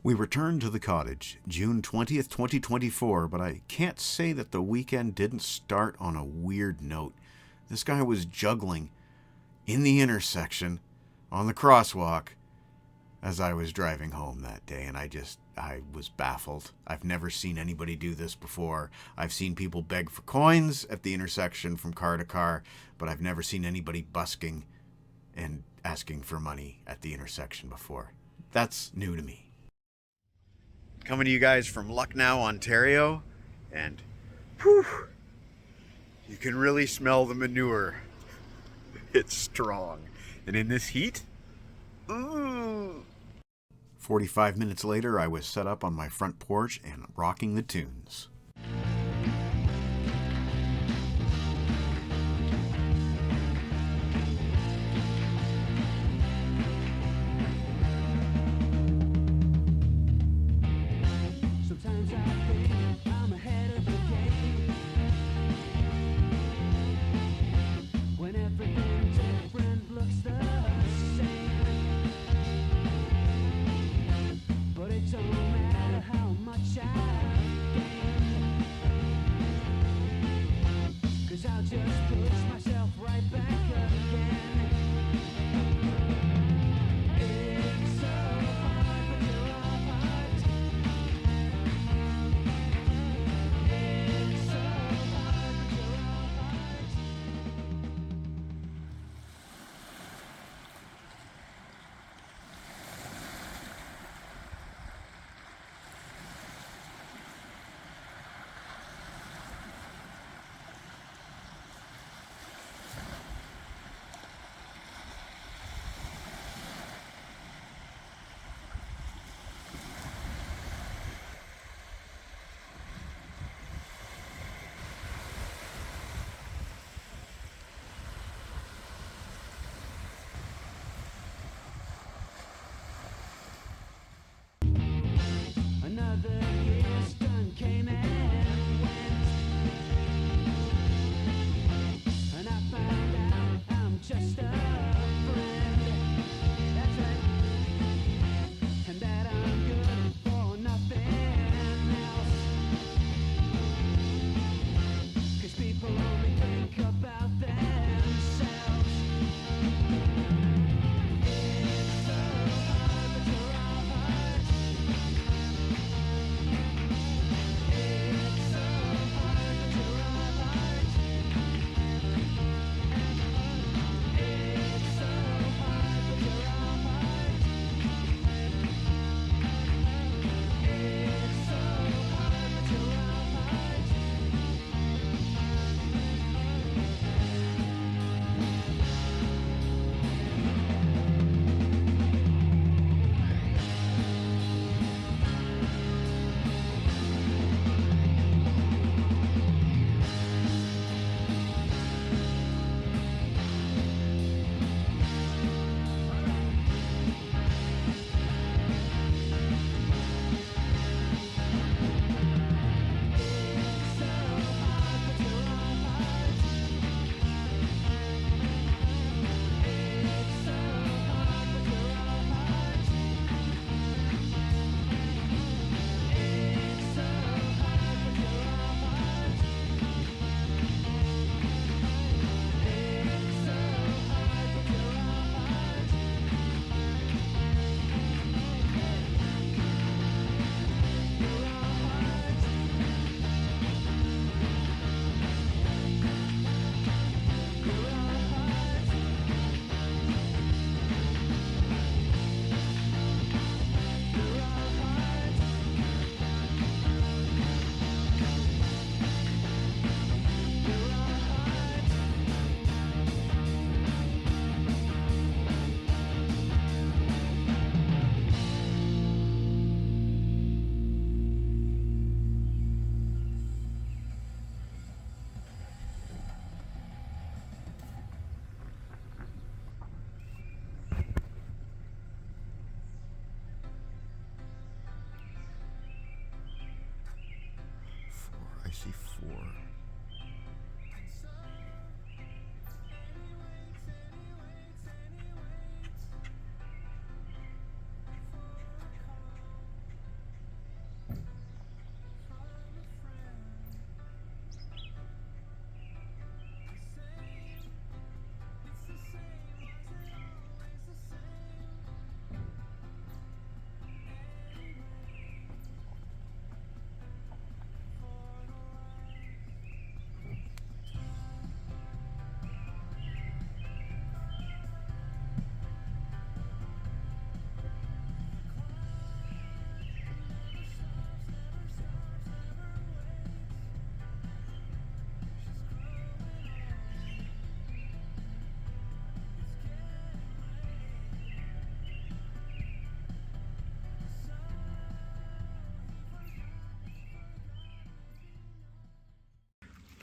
We returned to the cottage, June 20th, 2024, but I can't say that the weekend didn't start on a weird note. This guy was juggling in the intersection on the crosswalk as I was driving home that day, and I was baffled. I've never seen anybody do this before. I've seen people beg for coins at the intersection from car to car, but I've never seen anybody busking and asking for money at the intersection before. That's new to me. Coming to you guys from Lucknow, Ontario, and whew, you can really smell the manure. It's strong. And in this heat, ooh. 45 minutes later, I was set up on my front porch and rocking the tunes.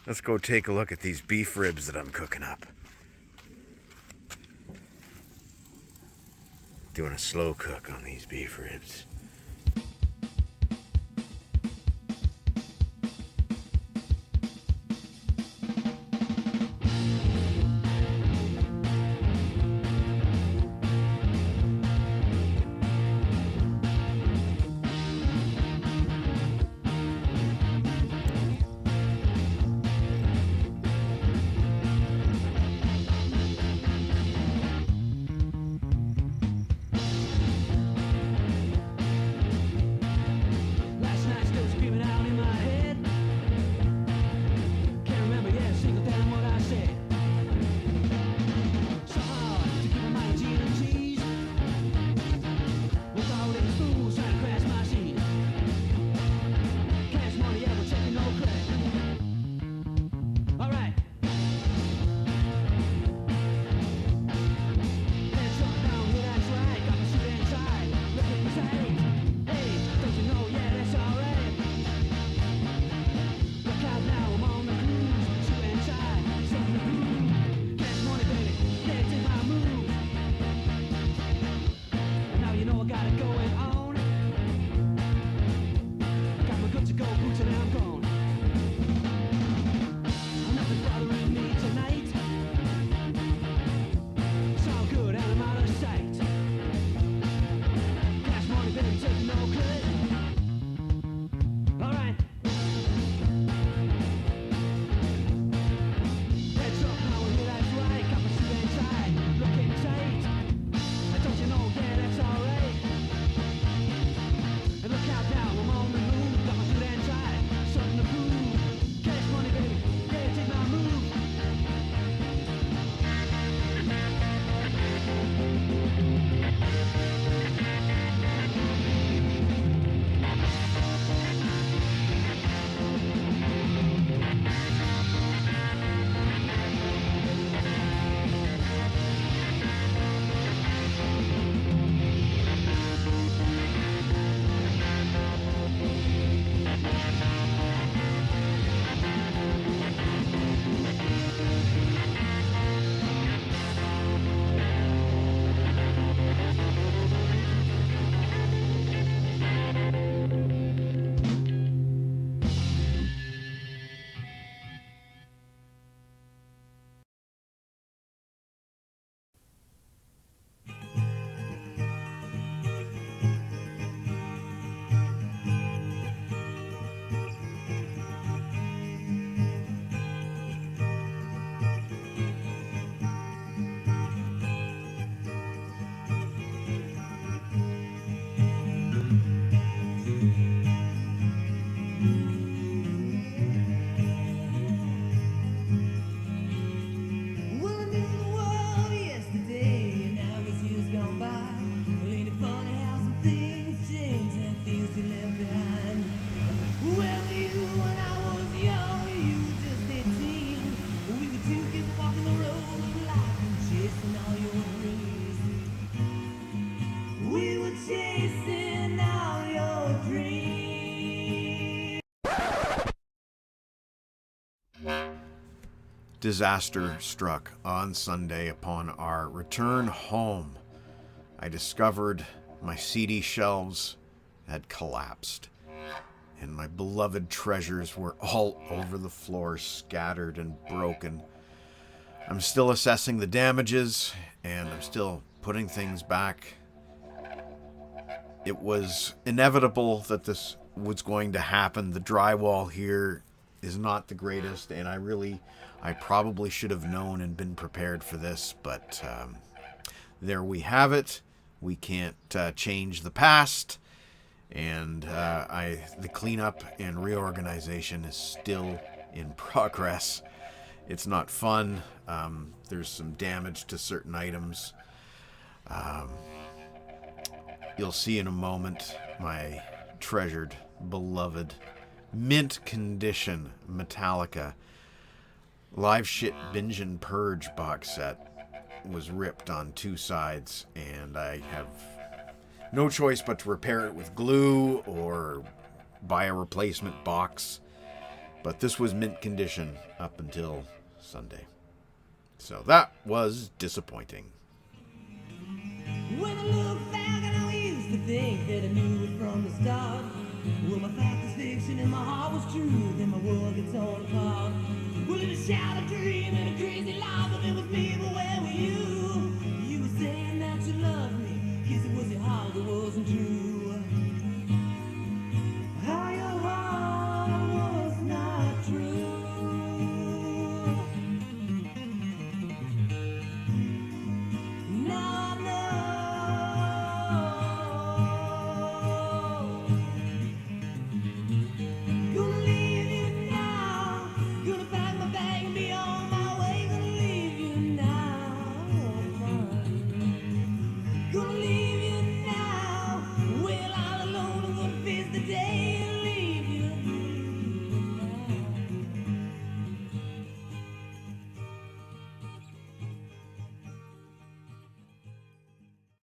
Let's go take a look at these beef ribs that I'm cooking up. Doing a slow cook on these beef ribs. Disaster struck on Sunday upon our return home. I discovered my CD shelves had collapsed, and my beloved treasures were all over the floor, scattered and broken. I'm still assessing the damages, and I'm still putting things back. It was inevitable that this was going to happen. The drywall here is not the greatest, and I probably should have known and been prepared for this, but there we have it. We can't change the past, and the cleanup and reorganization is still in progress. It's not fun. There's some damage to certain items. You'll see in a moment my treasured, beloved, mint condition Metallica Live Shit Binge and Purge box set was ripped on two sides, and I have no choice but to repair it with glue or buy a replacement box. But this was mint condition up until Sunday. So that was disappointing. When I look back, I know I used to think that I knew it from the start. Well, my fact is fiction and my heart was true, then my world gets torn apart. Well, in a shattered dream and a crazy lie, but it was me, but where were you? You were saying that you loved me, 'cause it was your heart that wasn't true.